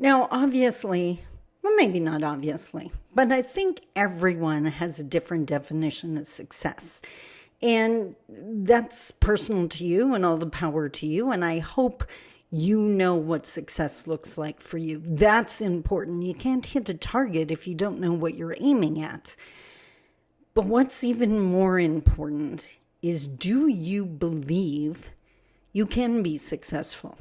Now, obviously, well, maybe not obviously, but I think everyone has a different definition of success. And that's personal to you and all the power to you. And I hope you know what success looks like for you. That's important. You can't hit a target if you don't know what you're aiming at. But what's even more important is, do you believe you can be successful?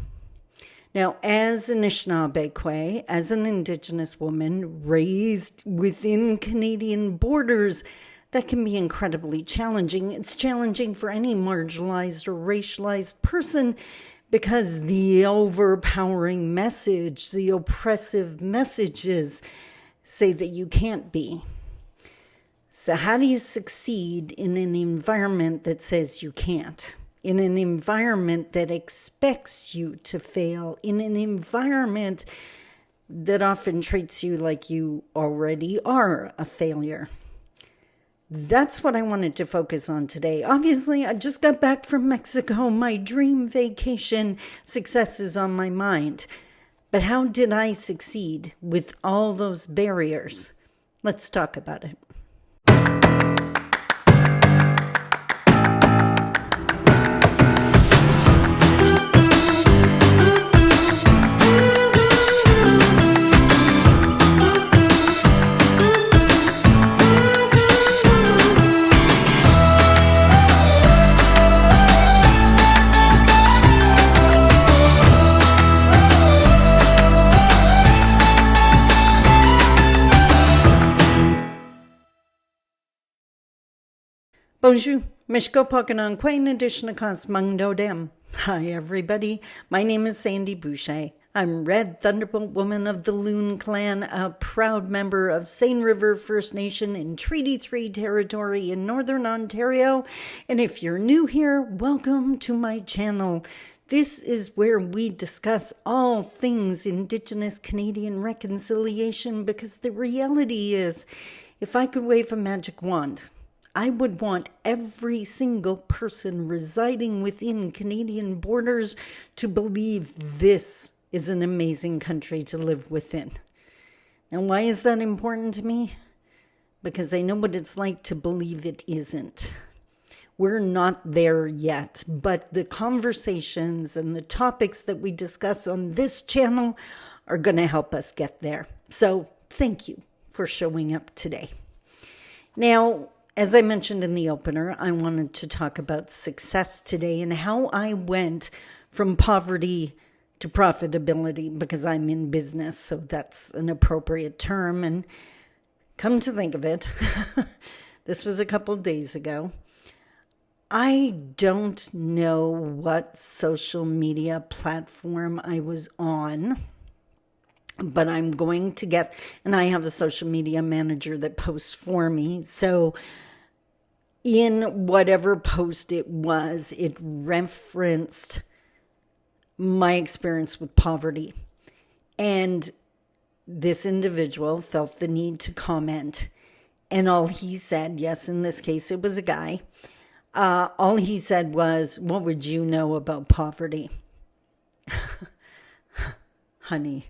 Now, as an Anishinaabe, as an Indigenous woman raised within Canadian borders, that can be incredibly challenging. It's challenging for any marginalized or racialized person because the overpowering message, the oppressive messages say that you can't be. So how do you succeed in an environment that says you can't? In an environment that expects you to fail, in an environment that often treats you like you already are a failure. That's what I wanted to focus on today. Obviously, I just got back from Mexico, my dream vacation. Success is on my mind. But how did I succeed with all those barriers? Let's talk about it. Bonjour, Mishko Pokanon Quain Adishnakas Mungdo Dem. Hi everybody, my name is Sandi Boucher. I'm Red Thunderbolt Woman of the Loon Clan, a proud member of Seine River First Nation in Treaty 3 territory in Northern Ontario. And if you're new here, welcome to my channel. This is where we discuss all things Indigenous Canadian reconciliation, because the reality is, if I could wave a magic wand, I would want every single person residing within Canadian borders to believe this is an amazing country to live within. Now, why is that important to me? Because I know what it's like to believe it isn't. We're not there yet, but the conversations and the topics that we discuss on this channel are going to help us get there. So thank you for showing up today. Now, as I mentioned in the opener, I wanted to talk about success today and how I went from poverty to profitability, because I'm in business, so that's an appropriate term. And come to think of it, this was a couple of days ago. I don't know what social media platform I was on, but I'm going to guess, and I have a social media manager that posts for me. So in whatever post it was, it referenced my experience with poverty. And this individual felt the need to comment. And all he said, yes, in this case, it was a guy. All he said was, "What would you know about poverty?" Honey.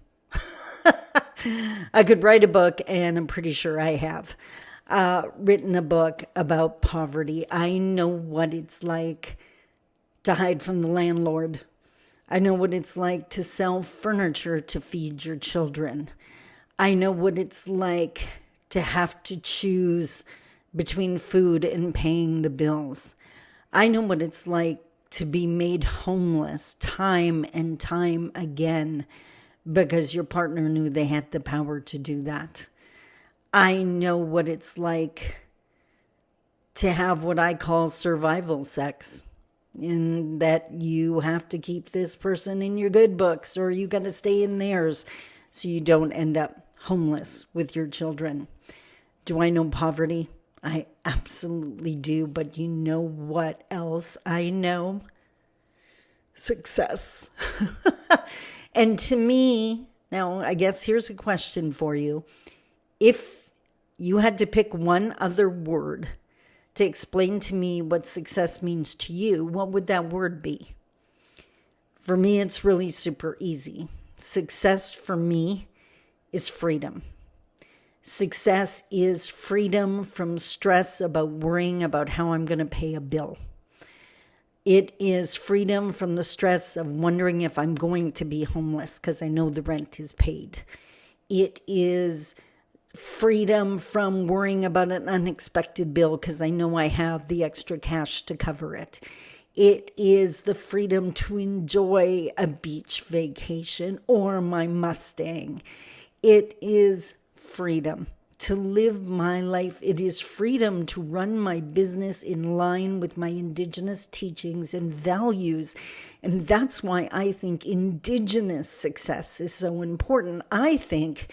I could write a book, and I'm pretty sure I have written a book about poverty. I know what it's like to hide from the landlord. I know what it's like to sell furniture to feed your children. I know what it's like to have to choose between food and paying the bills. I know what it's like to be made homeless time and time again, because your partner knew they had the power to do that. I know what it's like to have what I call survival sex, in that you have to keep this person in your good books or you got to stay in theirs so you don't end up homeless with your children. Do I know poverty? I absolutely do. But you know what else I know? Success. And to me, now I guess here's a question for you. If you had to pick one other word to explain to me what success means to you, what would that word be? For me, it's really super easy. Success for me is freedom. Success is freedom from stress about worrying about how I'm going to pay a bill. It is freedom from the stress of wondering if I'm going to be homeless because I know the rent is paid. It is freedom from worrying about an unexpected bill because I know I have the extra cash to cover it. It is the freedom to enjoy a beach vacation or my Mustang. It is freedom to live my life. It is freedom to run my business in line with my Indigenous teachings and values. And that's why I think Indigenous success is so important. I think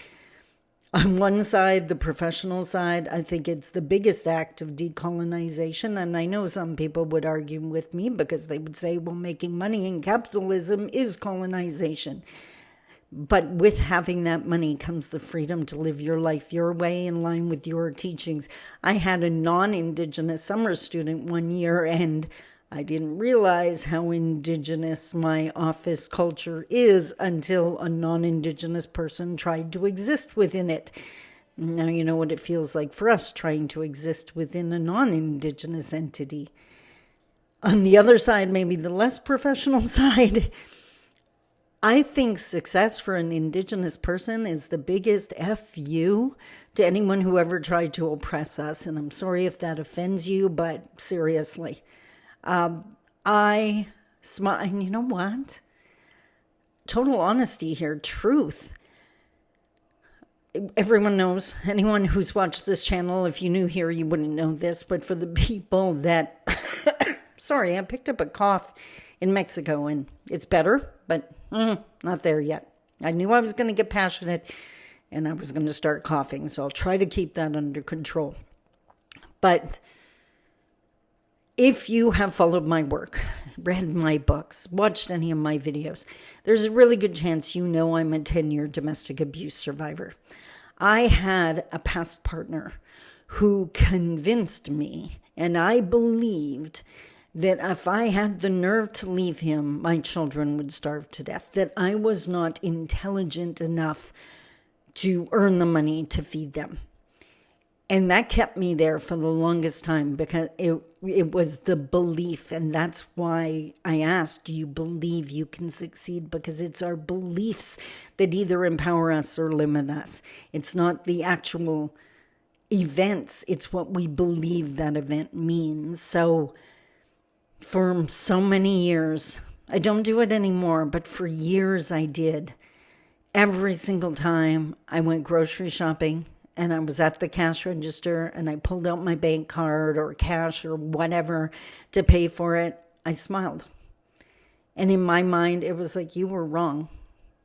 on one side, the professional side, I think it's the biggest act of decolonization. And I know some people would argue with me because they would say, well, making money in capitalism is colonization. But with having that money comes the freedom to live your life your way in line with your teachings. I had a non-Indigenous summer student one year, and I didn't realize how Indigenous my office culture is until a non-Indigenous person tried to exist within it. Now you know what it feels like for us trying to exist within a non-Indigenous entity. On the other side, maybe the less professional side, I think success for an Indigenous person is the biggest FU to anyone who ever tried to oppress us. And I'm sorry if that offends you, but seriously. I smile, and you know what? Total honesty here, truth. Everyone knows, anyone who's watched this channel, if you new here, you wouldn't know this, but for the people that, sorry, I picked up a cough in Mexico and it's better, but not there yet. I knew I was going to get passionate and I was going to start coughing, so I'll try to keep that under control. But if you have followed my work, read my books, watched any of my videos, there's a really good chance you know I'm a 10-year domestic abuse survivor. I had a past partner who convinced me, and I believed that if I had the nerve to leave him, my children would starve to death, that I was not intelligent enough to earn the money to feed them. And that kept me there for the longest time because it was the belief. And that's why I asked, do you believe you can succeed? Because it's our beliefs that either empower us or limit us. It's not the actual events. It's what we believe that event means. So for so many years, I don't do it anymore, but for years I did. Every single time I went grocery shopping, and I was at the cash register and I pulled out my bank card or cash or whatever to pay for it, I smiled. And in my mind, it was like, you were wrong.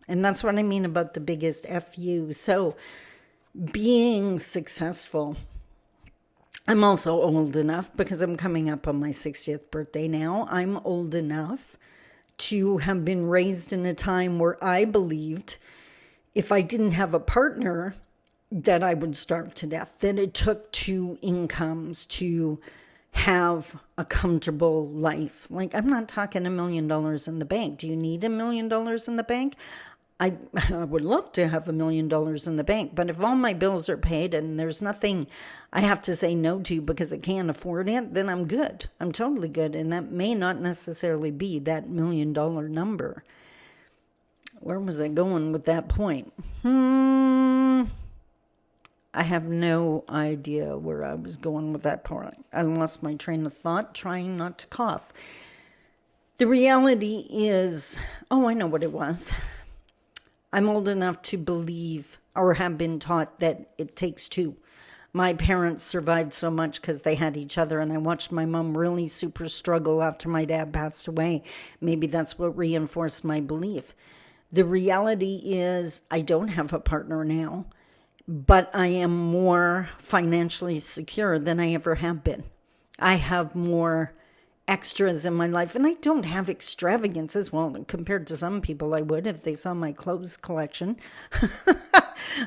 And that's what I mean about the biggest FU. So being successful, I'm also old enough because I'm coming up on my 60th birthday now. I'm old enough to have been raised in a time where I believed if I didn't have a partner, that I would starve to death, that it took two incomes to have a comfortable life. Like, I'm not talking $1 million in the bank. Do you need $1 million in the bank? I would love to have $1 million in the bank, but if all my bills are paid and there's nothing I have to say no to because I can't afford it, then I'm good. I'm totally good. And that may not necessarily be that $1 million number. Where was I going with that point? I have no idea where I was going with that part. I lost my train of thought trying not to cough. The reality is, I know what it was. I'm old enough to believe or have been taught that it takes two. My parents survived so much because they had each other, and I watched my mom really super struggle after my dad passed away. Maybe that's what reinforced my belief. The reality is I don't have a partner now, but I am more financially secure than I ever have been. I have more extras in my life, and I don't have extravagances. Well, compared to some people, I would if they saw my clothes collection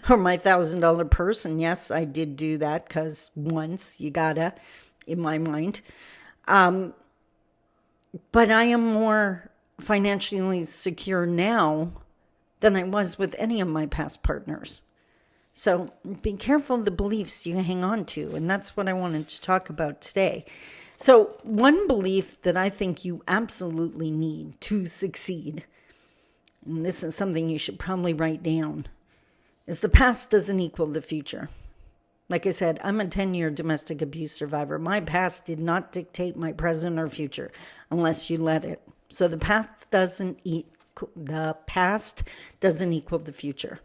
or my $1,000 purse. And yes, I did do that because once you gotta, in my mind. But I am more financially secure now than I was with any of my past partners. So be careful of the beliefs you hang on to. And that's what I wanted to talk about today. So one belief that I think you absolutely need to succeed, and this is something you should probably write down, is the past doesn't equal the future. Like I said, I'm a 10-year domestic abuse survivor. My past did not dictate my present or future unless you let it. So the past doesn't equal the future.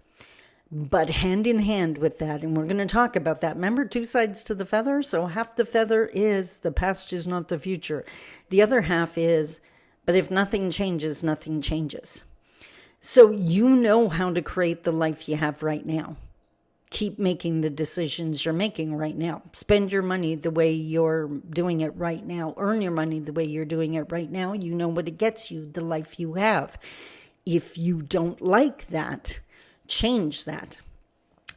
But hand in hand with that, and we're going to talk about that. Remember, two sides to the feather? So half the feather is the past is not the future. The other half is, but if nothing changes, nothing changes. So you know how to create the life you have right now. Keep making the decisions you're making right now. Spend your money the way you're doing it right now. Earn your money the way you're doing it right now. You know what it gets you, the life you have. If you don't like that, change that.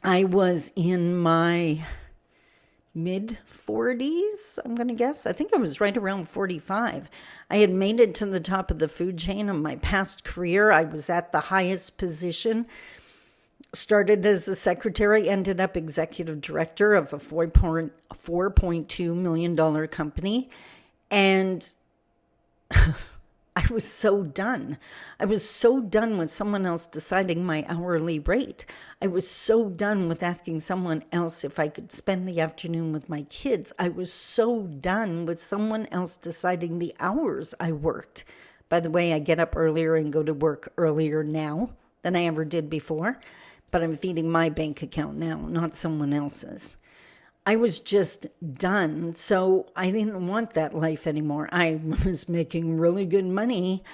I was in my mid-40s, I'm going to guess. I think I was right around 45. I had made it to the top of the food chain of my past career. I was at the highest position. Started as a secretary, ended up executive director of a $4.2 million company. And I was so done. I was so done with someone else deciding my hourly rate. I was so done with asking someone else if I could spend the afternoon with my kids. I was so done with someone else deciding the hours I worked. By the way, I get up earlier and go to work earlier now than I ever did before, but I'm feeding my bank account now, not someone else's. I was just done, so I didn't want that life anymore. I was making really good money.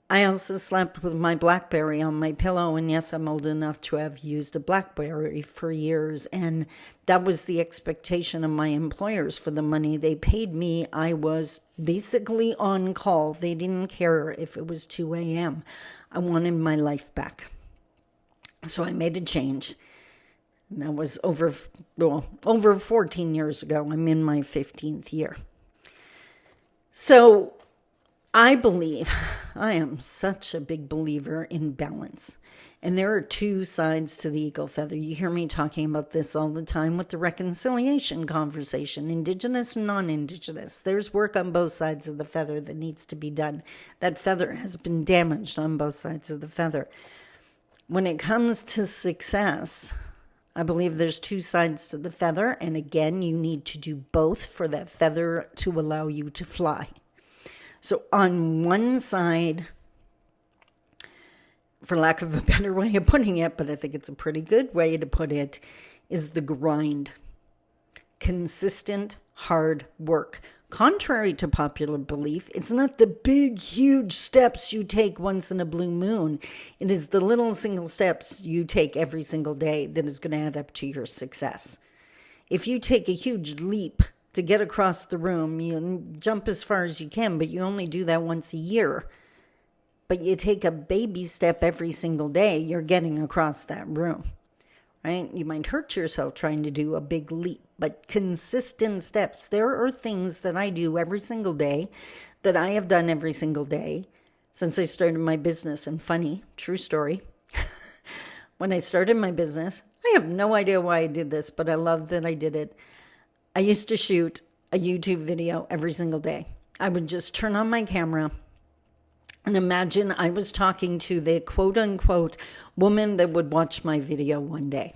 I also slept with my BlackBerry on my pillow, and yes, I'm old enough to have used a BlackBerry for years, and that was the expectation of my employers for the money they paid me. I was basically on call. They didn't care if it was 2 a.m. I wanted my life back. So I made a change. And that was over 14 years ago. I'm in my 15th year. So I am such a big believer in balance. And there are two sides to the eagle feather. You hear me talking about this all the time with the reconciliation conversation, Indigenous and non-Indigenous. There's work on both sides of the feather that needs to be done. That feather has been damaged on both sides of the feather. When it comes to success, I believe there's two sides to the feather, and again, you need to do both for that feather to allow you to fly. So on one side, for lack of a better way of putting it, but I think it's a pretty good way to put it, is the grind. Consistent, hard work. Contrary to popular belief, it's not the big, huge steps you take once in a blue moon. It is the little single steps you take every single day that is going to add up to your success. If you take a huge leap to get across the room, you jump as far as you can, but you only do that once a year. But you take a baby step every single day, you're getting across that room. Right? You might hurt yourself trying to do a big leap, but consistent steps. There are things that I do every single day that I have done every single day since I started my business. And funny, true story, when I started my business, I have no idea why I did this, but I love that I did it. I used to shoot a YouTube video every single day. I would just turn on my camera and imagine I was talking to the quote unquote woman that would watch my video one day.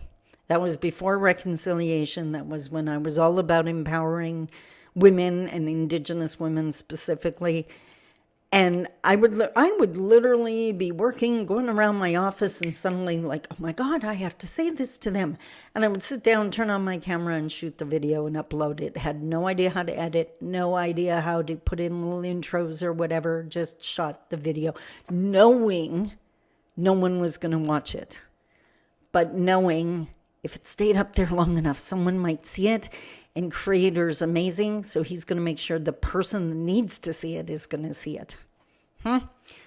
That was before reconciliation. That was when I was all about empowering women and Indigenous women specifically. And I would literally be working, going around my office, and suddenly like, oh my God, I have to say this to them. And I would sit down, turn on my camera, and shoot the video and upload it. Had no idea how to edit, no idea how to put in little intros or whatever, just shot the video, knowing no one was going to watch it. But knowing if it stayed up there long enough, someone might see it. And Creator's amazing, so he's going to make sure the person that needs to see it is going to see it.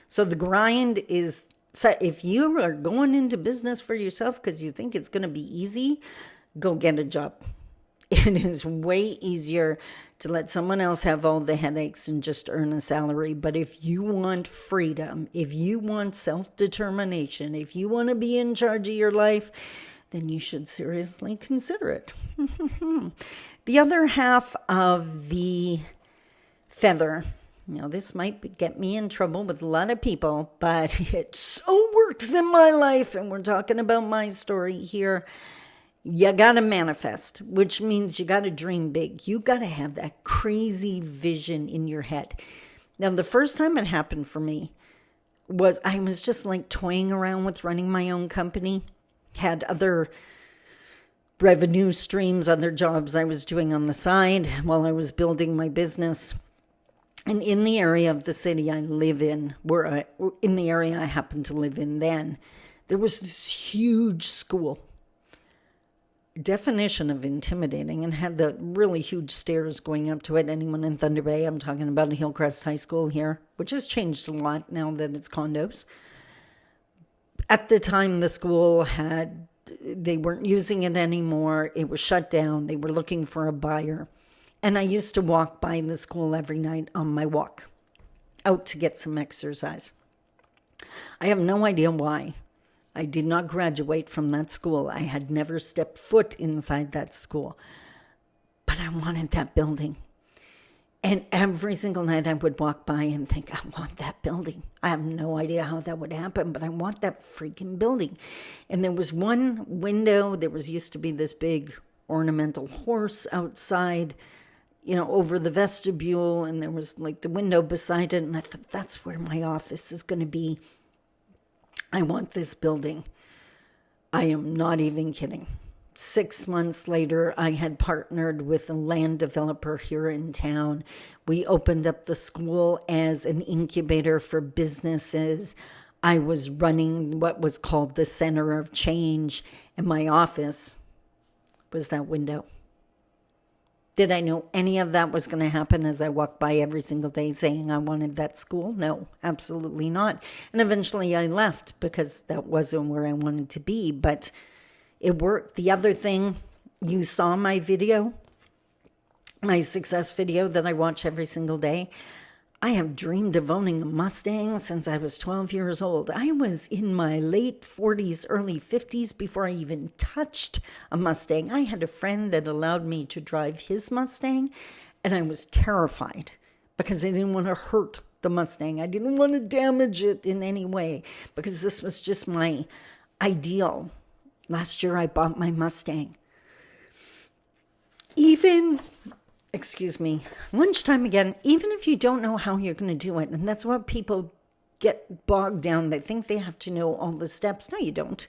So the grind is, if you are going into business for yourself because you think it's going to be easy, go get a job. It is way easier to let someone else have all the headaches and just earn a salary. But if you want freedom, if you want self-determination, if you want to be in charge of your life, then you should seriously consider it. The other half of the feather. Now, this might get me in trouble with a lot of people, but it so works in my life, and we're talking about my story here. You got to manifest, which means you got to dream big. You got to have that crazy vision in your head. Now, the first time it happened for me was I was just like toying around with running my own company, had other revenue streams, other jobs I was doing on the side while I was building my business. And in the area of the city I live in, in the area I happened to live in then, there was this huge school. Definition of intimidating, and had the really huge stairs going up to it. Anyone in Thunder Bay, I'm talking about Hillcrest High School here, which has changed a lot now that it's condos. At the time, the school they weren't using it anymore. It was shut down. They were looking for a buyer. And I used to walk by the school every night on my walk out to get some exercise. I have no idea why. I did not graduate from that school. I had never stepped foot inside that school. But I wanted that building. And every single night I would walk by and think, I want that building. I have no idea how that would happen, but I want that freaking building. And there was one window. There used to be this big ornamental horse outside, over the vestibule. And there was like the window beside it. And I thought, that's where my office is going to be. I want this building. I am not even kidding. 6 months later, I had partnered with a land developer here in town. We opened up the school as an incubator for businesses. I was running what was called the Center of Change, and my office was that window. Did I know any of that was going to happen as I walked by every single day saying I wanted that school? No, absolutely not. And eventually I left because that wasn't where I wanted to be, but it worked. The other thing, you saw my video, my success video that I watch every single day. I have dreamed of owning a Mustang since I was 12 years old. I was in my late 40s, early 50s before I even touched a Mustang. I had a friend that allowed me to drive his Mustang, and I was terrified because I didn't want to hurt the Mustang. I didn't want to damage it in any way because this was just my ideal. Last year I bought my Mustang. Lunchtime again, even if you don't know how you're going to do it, and that's what people get bogged down. They think they have to know all the steps. No, you don't.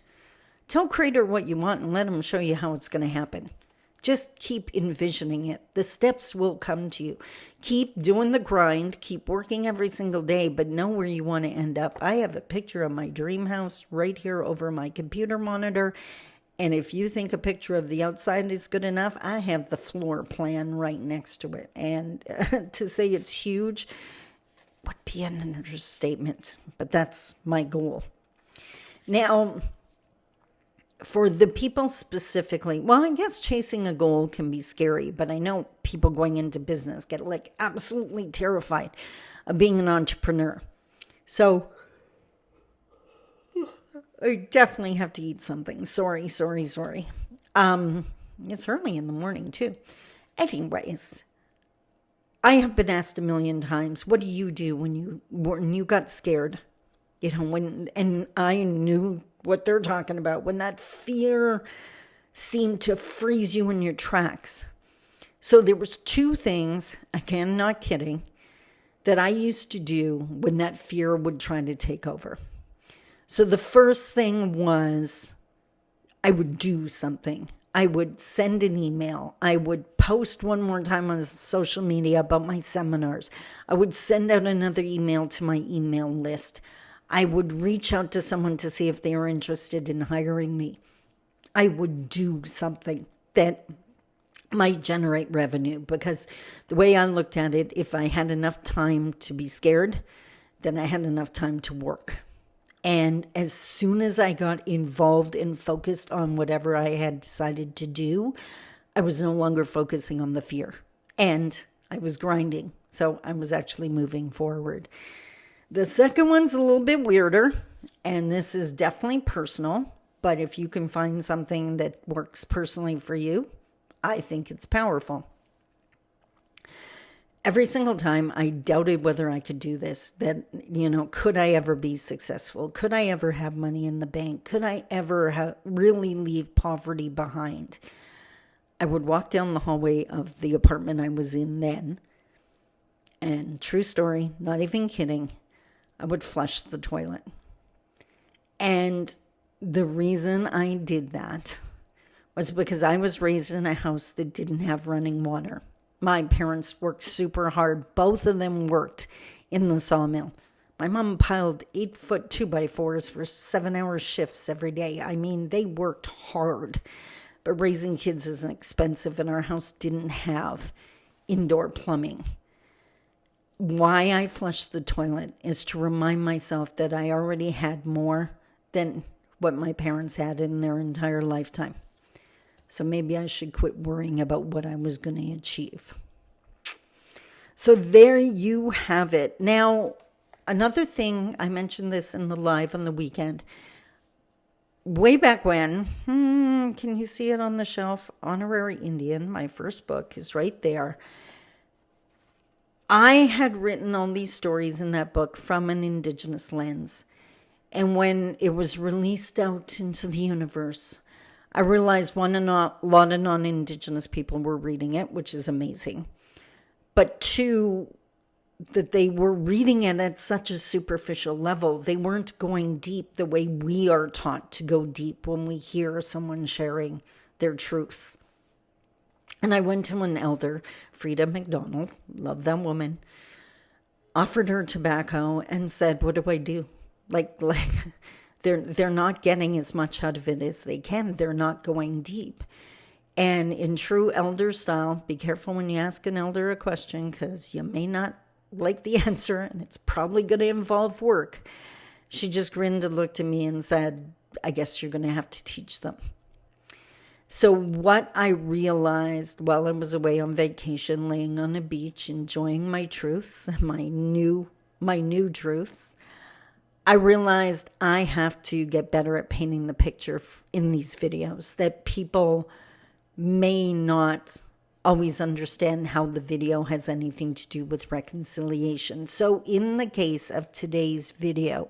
Tell Creator what you want and let him show you how it's going to happen. Just keep envisioning it. The steps will come to you. Keep doing the grind. Keep working every single day, but know where you want to end up. I have a picture of my dream house right here over my computer monitor. And if you think a picture of the outside is good enough, I have the floor plan right next to it. And to say it's huge would be an understatement, but that's my goal. Now, for the people specifically, well, I guess chasing a goal can be scary, but I know people going into business get like absolutely terrified of being an entrepreneur. So I definitely have to eat something. Sorry. It's early in the morning too. Anyways, I have been asked a million times, what do you do when you got scared? And I knew what they're talking about, when that fear seemed to freeze you in your tracks. So there was two things, again, not kidding, that I used to do when that fear would try to take over. So the first thing was I would do something. I would send an email. I would post one more time on social media about my seminars. I would send out another email to my email list. I would reach out to someone to see if they were interested in hiring me. I would do something that might generate revenue, because the way I looked at it, if I had enough time to be scared, then I had enough time to work. And as soon as I got involved and focused on whatever I had decided to do, I was no longer focusing on the fear, and I was grinding. So I was actually moving forward. The second one's a little bit weirder, and this is definitely personal. But if you can find something that works personally for you, I think it's powerful. Every single time I doubted whether I could do this, that, could I ever be successful? Could I ever have money in the bank? Could I ever really leave poverty behind? I would walk down the hallway of the apartment I was in then, and true story, not even kidding, I would flush the toilet. And the reason I did that was because I was raised in a house that didn't have running water. My parents worked super hard. Both of them worked in the sawmill. My mom piled 8-foot 2x4s for 7-hour shifts every day. I mean, they worked hard. But raising kids isn't expensive, and our house didn't have indoor plumbing. Why I flushed the toilet is to remind myself that I already had more than what my parents had in their entire lifetime. So maybe I should quit worrying about what I was going to achieve. So there you have it. Now, another thing, I mentioned this in the live on the weekend. Way back when, can you see it on the shelf? Honorary Indian, my first book, is right there. I had written all these stories in that book from an Indigenous lens. And when it was released out into the universe, I realized a lot of non-Indigenous people were reading it, which is amazing. But two, that they were reading it at such a superficial level. They weren't going deep the way we are taught to go deep when we hear someone sharing their truths. And I went to an elder, Frida McDonald, love that woman, offered her tobacco and said, what do I do? Like they're not getting as much out of it as they can. They're not going deep. And in true elder style, be careful when you ask an elder a question, because you may not like the answer, and it's probably going to involve work. She just grinned and looked at me and said, I guess you're going to have to teach them. So what I realized while I was away on vacation, laying on a beach, enjoying my truths, my new truths, I realized I have to get better at painting the picture in these videos, that people may not always understand how the video has anything to do with reconciliation. So in the case of today's video,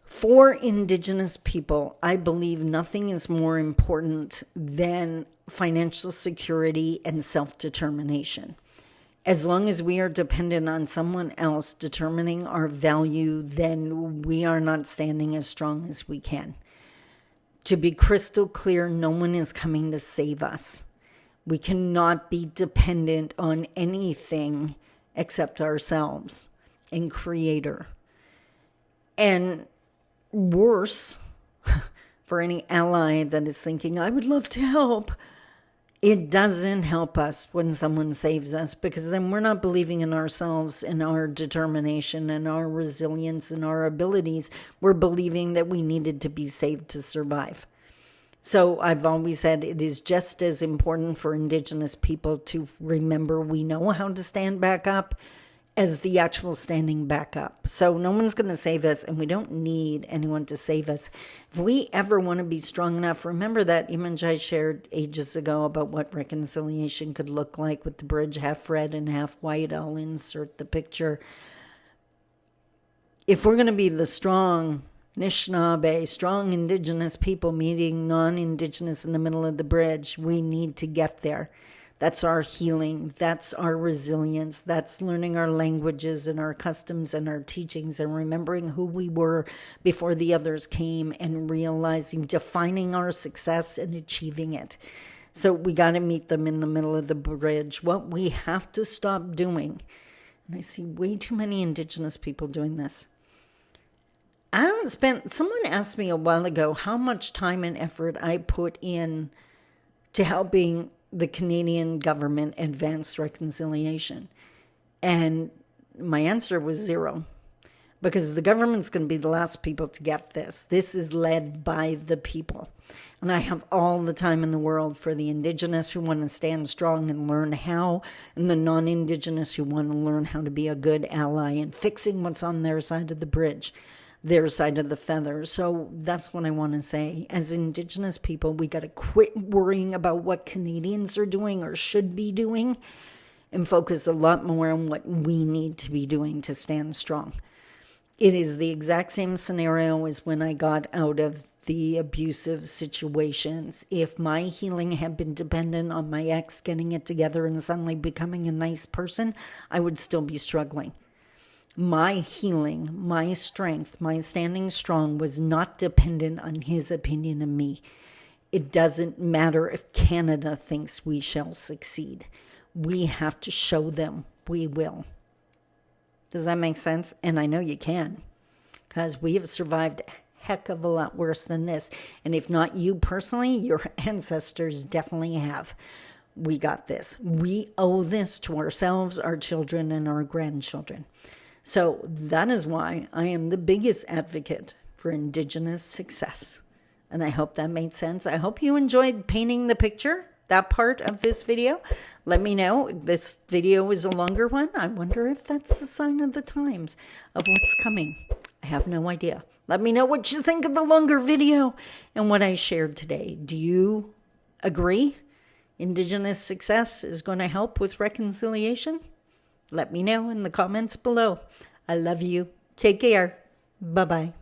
for Indigenous people, I believe nothing is more important than financial security and self-determination. As long as we are dependent on someone else determining our value, then we are not standing as strong as we can. To be crystal clear, no one is coming to save us. We cannot be dependent on anything except ourselves and Creator. And worse, for any ally that is thinking, I would love to help, it doesn't help us when someone saves us, because then we're not believing in ourselves and our determination and our resilience and our abilities. We're believing that we needed to be saved to survive. So I've always said it is just as important for Indigenous people to remember we know how to stand back up as the actual standing back up. So no one's going to save us, and we don't need anyone to save us. If we ever want to be strong enough, remember that image I shared ages ago about what reconciliation could look like with the bridge half red and half white. I'll insert the picture. If we're going to be the strong Anishinaabe, strong Indigenous people meeting non-Indigenous in the middle of the bridge, we need to get there. That's our healing. That's our resilience. That's learning our languages and our customs and our teachings and remembering who we were before the others came and realizing, defining our success and achieving it. So we got to meet them in the middle of the bridge. What we have to stop doing, and I see way too many Indigenous people doing this. Someone asked me a while ago how much time and effort I put in to helping the Canadian government advance reconciliation. And my answer was 0. because the government's going to be the last people to get this. This is led by the people. And I have all the time in the world for the Indigenous who want to stand strong and learn how, and the non-Indigenous who want to learn how to be a good ally in fixing what's on their side of the bridge, their side of the feather. So that's what I want to say. As Indigenous people, we got to quit worrying about what Canadians are doing or should be doing and focus a lot more on what we need to be doing to stand strong. It is the exact same scenario as when I got out of the abusive situations. If my healing had been dependent on my ex getting it together and suddenly becoming a nice person, I would still be struggling. My healing, my strength, my standing strong was not dependent on his opinion of me. It doesn't matter if Canada thinks we shall succeed. We have to show them we will. Does that make sense? And I know you can, because we have survived a heck of a lot worse than this. And if not you personally, your ancestors definitely have. We got this. We owe this to ourselves, our children, and our grandchildren. So that is why I am the biggest advocate for Indigenous success. And I hope that made sense. I hope you enjoyed painting the picture, that part of this video. Let me know. This video is a longer one. I wonder if that's a sign of the times of what's coming. I have no idea. Let me know what you think of the longer video and what I shared today. Do you agree Indigenous success is going to help with reconciliation? Let me know in the comments below. I love you. Take care. Bye-bye.